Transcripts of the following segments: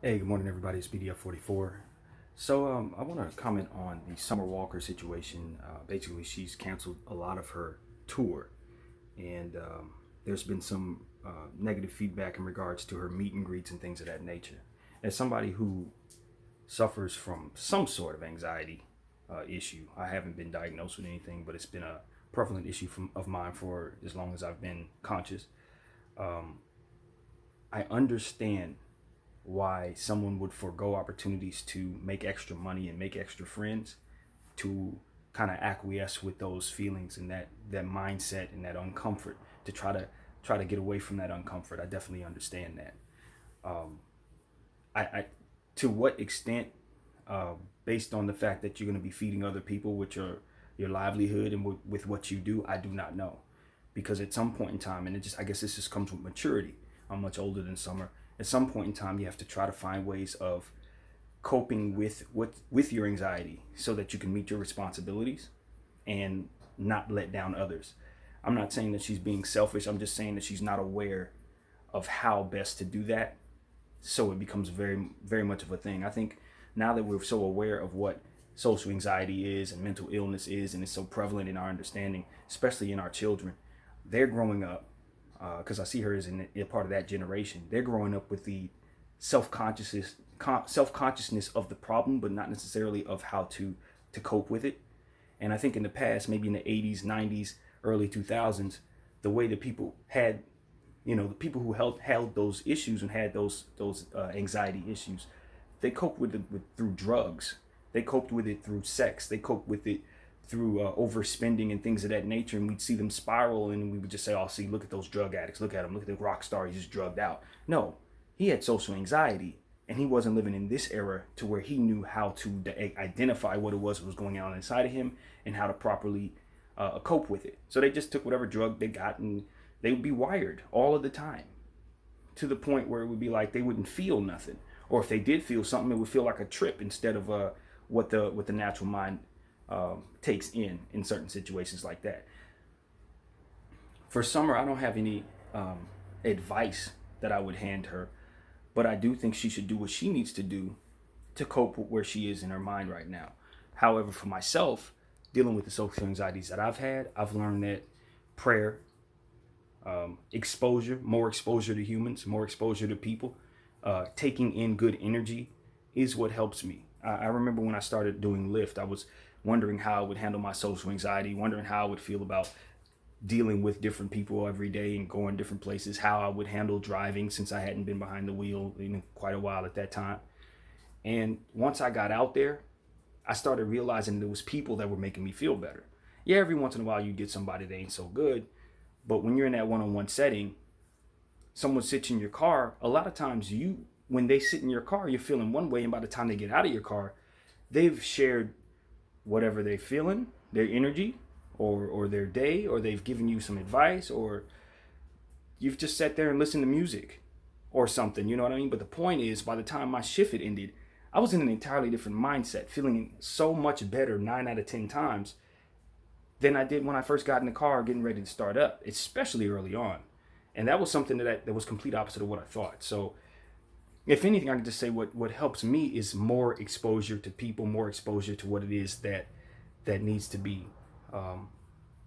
Hey, good morning, everybody. It's BDF44. I want to comment on the Summer Walker situation. Basically, she's canceled a lot of her tour, and there's been some negative feedback in regards to her meet and greets and things of that nature. As somebody who suffers from some sort of anxiety issue, I haven't been diagnosed with anything, but it's been a prevalent issue of mine for as long as I've been conscious. I understand why someone would forego opportunities to make extra money and make extra friends to kind of acquiesce with those feelings and that mindset and that uncomfort to try to get away from that uncomfort. I definitely understand that. Um, I to what extent, uh, based on the fact that you're going to be feeding other people with your livelihood and with what you do, I do not know, because at some point in time, and I guess this just comes with maturity. I'm much older than Summer. At some point in time, you have to try to find ways of coping with your anxiety so that you can meet your responsibilities and not let down others. I'm not saying that she's being selfish. I'm just saying that she's not aware of how best to do that. So it becomes very, very much of a thing. I think now that we're so aware of what social anxiety is and mental illness is, and it's so prevalent in our understanding, especially in our children, they're growing up, because I see her as a part of that generation. They're growing up with the self consciousness of the problem, but not necessarily of how to cope with it. And I think in the past, maybe in the 80s, 90s, early 2000s, the way that people had, the people who held those issues and had those anxiety issues, they coped with it through drugs. They coped with it through sex. They coped with it through overspending and things of that nature. And we'd see them spiral, and we would just say, "Oh, see, look at those drug addicts. Look at them. Look at the rock star. He's just drugged out." No, he had social anxiety, and he wasn't living in this era to where he knew how to identify what it was going on inside of him and how to properly cope with it. So they just took whatever drug they got, and they would be wired all of the time, to the point where it would be like they wouldn't feel nothing, or if they did feel something, it would feel like a trip instead of what the natural mind takes in certain situations like that. For Summer, I don't have any advice that I would hand her, but I do think she should do what she needs to do to cope with where she is in her mind right now. However, for myself, dealing with the social anxieties that I've had, I've learned that prayer, exposure, more exposure to humans, more exposure to people, taking in good energy is what helps me. I remember when I started doing Lyft, I was wondering how I would handle my social anxiety, wondering how I would feel about dealing with different people every day and going different places, how I would handle driving since I hadn't been behind the wheel in quite a while at that time. And once I got out there, I started realizing there was people that were making me feel better. Yeah, every once in a while you get somebody that ain't so good, but when you're in that one-on-one setting, someone sits in your car, a lot of times when they sit in your car, you're feeling one way, and by the time they get out of your car, they've shared whatever they're feeling, their energy, or their day, or they've given you some advice, or you've just sat there and listened to music or something, you know what I mean? But the point is, by the time my shift had ended, I was in an entirely different mindset, feeling so much better 9 out of 10 times than I did when I first got in the car getting ready to start up, especially early on. And that was something that was complete opposite of what I thought. So if anything, I can just say what helps me is more exposure to people, more exposure to what it is that needs to be um,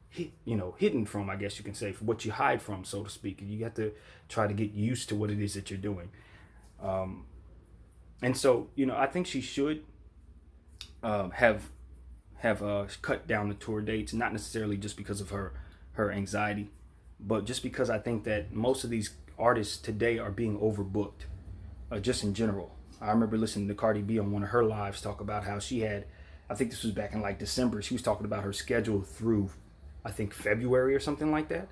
hidden from, I guess you can say, for what you hide from, so to speak. You have to try to get used to what it is that you're doing. Um, and so, I think she should have cut down the tour dates, not necessarily just because of her anxiety, but just because I think that most of these artists today are being overbooked, just in general. I remember listening to Cardi B on one of her lives talk about how she had, I think this was back in like December, she was talking about her schedule through, I think, February or something like that.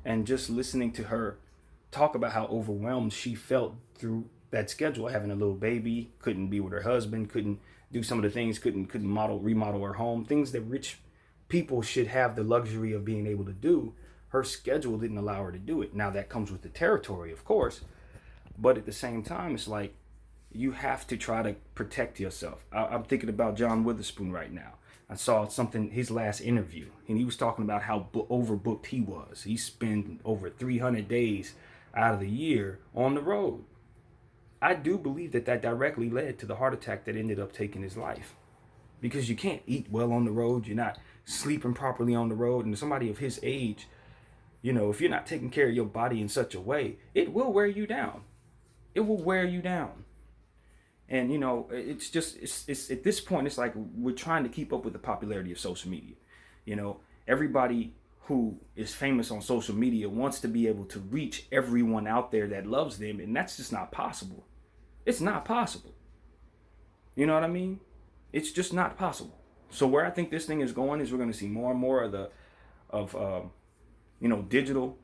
And just listening to her talk about how overwhelmed she felt through that schedule, having a little baby, couldn't be with her husband, couldn't do some of the things, couldn't remodel her home, things that rich people should have the luxury of being able to do. Her schedule didn't allow her to do it. Now that comes with the territory, of course, but at the same time, it's like you have to try to protect yourself. I'm thinking about John Witherspoon right now. I saw something, his last interview, and he was talking about how overbooked he was. He spent over 300 days out of the year on the road. I do believe that that directly led to the heart attack that ended up taking his life. Because you can't eat well on the road, you're not sleeping properly on the road, and somebody of his age, if you're not taking care of your body in such a way, it will wear you down. It will wear you down. And it's just it's at this point, it's like we're trying to keep up with the popularity of social media. Everybody who is famous on social media wants to be able to reach everyone out there that loves them, and that's just not possible. It's not possible. You know what I mean? It's just not possible. So where I think this thing is going is we're going to see more and more of digital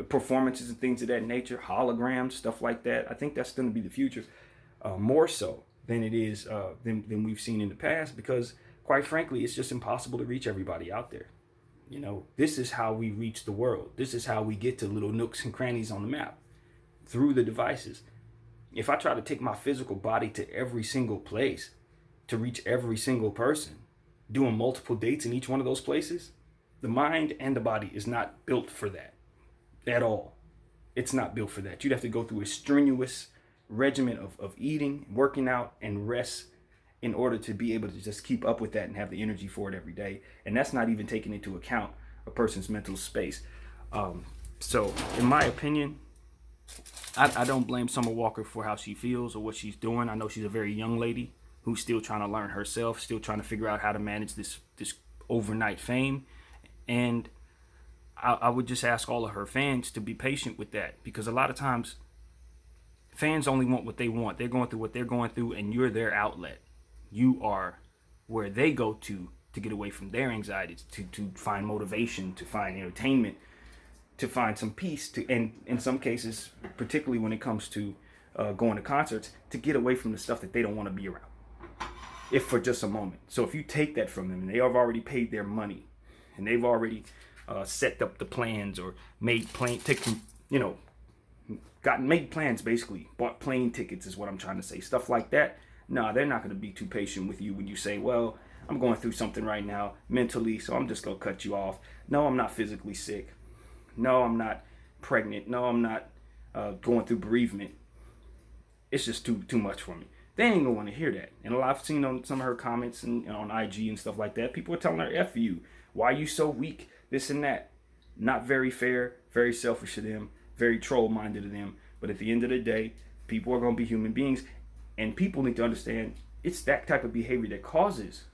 performances and things of that nature, holograms, stuff like that. I think that's going to be the future, more so than it is than we've seen in the past, because quite frankly, it's just impossible to reach everybody out there. This is how we reach the world. This is how we get to little nooks and crannies on the map, through the devices. If I try to take my physical body to every single place to reach every single person, doing multiple dates in each one of those places, the mind and the body is not built for that at all. It's not built for that. You'd have to go through a strenuous regimen of eating, working out, and rest in order to be able to just keep up with that and have the energy for it every day. And that's not even taking into account a person's mental space. So in my opinion, I don't blame Summer Walker for how she feels or what she's doing. I know she's a very young lady who's still trying to learn herself, still trying to figure out how to manage this overnight fame. And I would just ask all of her fans to be patient with that, because a lot of times fans only want what they want. They're going through what they're going through, and you're their outlet. You are where they go to get away from their anxieties, to find motivation, to find entertainment, to find some peace, and in some cases, particularly when it comes to going to concerts, to get away from the stuff that they don't want to be around, if for just a moment. So if you take that from them, and they have already paid their money, and they've already set up the plans or made made plans, basically bought plane tickets is what I'm trying to say, stuff like that. No, they're not going to be too patient with you when you say, well, I'm going through something right now mentally, so I'm just going to cut you off. No, I'm not physically sick. No, I'm not pregnant. No, I'm not going through bereavement. It's just too much for me. They ain't gonna want to hear that. And I've seen on some of her comments and on IG and stuff like that, people are telling her, F you. Why are you so weak? This and that. Not very fair, very selfish of them, very troll-minded of them. But at the end of the day, people are going to be human beings. And people need to understand it's that type of behavior that causes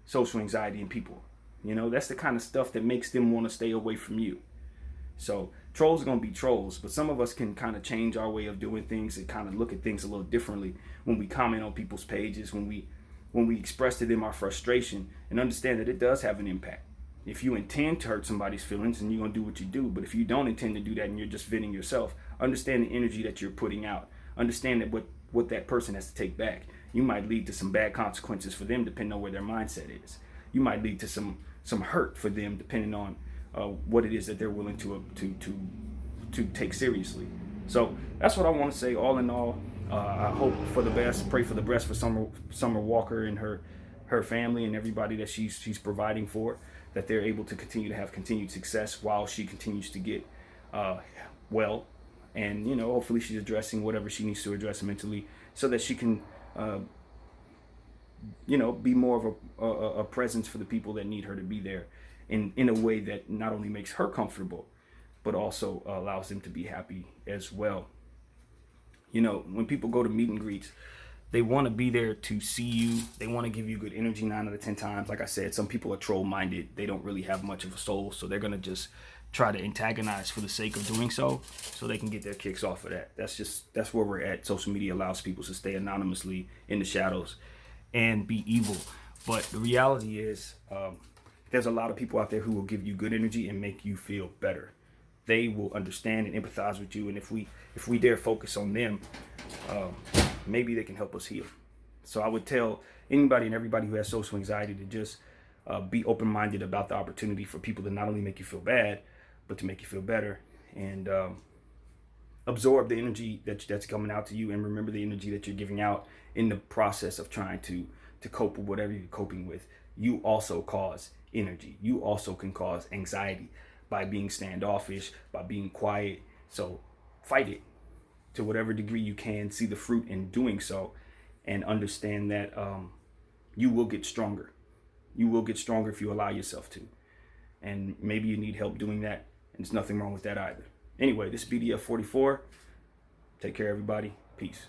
social anxiety in people. That's the kind of stuff that makes them want to stay away from you. So trolls are going to be trolls, but some of us can kind of change our way of doing things and kind of look at things a little differently when we comment on people's pages, when we express to them our frustration, and understand that it does have an impact. If you intend to hurt somebody's feelings, then you're going to do what you do. But if you don't intend to do that and you're just venting yourself, understand the energy that you're putting out. Understand that what that person has to take back. You might lead to some bad consequences for them depending on where their mindset is. You might lead to some hurt for them depending on what it is that they're willing to take seriously. So that's what I want to say. All in all, I hope for the best, pray for the best for Summer Walker and her family and everybody that she's providing for, that they're able to continue to have continued success while she continues to get well. And, hopefully she's addressing whatever she needs to address mentally so that she can, be more of a presence for the people that need her to be there in a way that not only makes her comfortable, but also allows them to be happy as well. When people go to meet and greets, they want to be there to see you. They want to give you good energy 9 out of 10 times. Like I said, some people are troll-minded. They don't really have much of a soul, so they're going to just try to antagonize for the sake of doing so they can get their kicks off of that. That's where we're at. Social media allows people to stay anonymously in the shadows and be evil. But the reality is there's a lot of people out there who will give you good energy and make you feel better. They will understand and empathize with you, and if we dare focus on them, maybe they can help us heal. So I would tell anybody and everybody who has social anxiety to just be open-minded about the opportunity for people to not only make you feel bad, but to make you feel better, and absorb the energy that's coming out to you, and remember the energy that you're giving out in the process of trying to cope with whatever you're coping with. You also cause energy. You also can cause anxiety by being standoffish, by being quiet. So fight it to whatever degree you can, see the fruit in doing so, and understand that you will get stronger. You will get stronger if you allow yourself to. And maybe you need help doing that, and there's nothing wrong with that either. Anyway, this is BDF 44. Take care, everybody. Peace.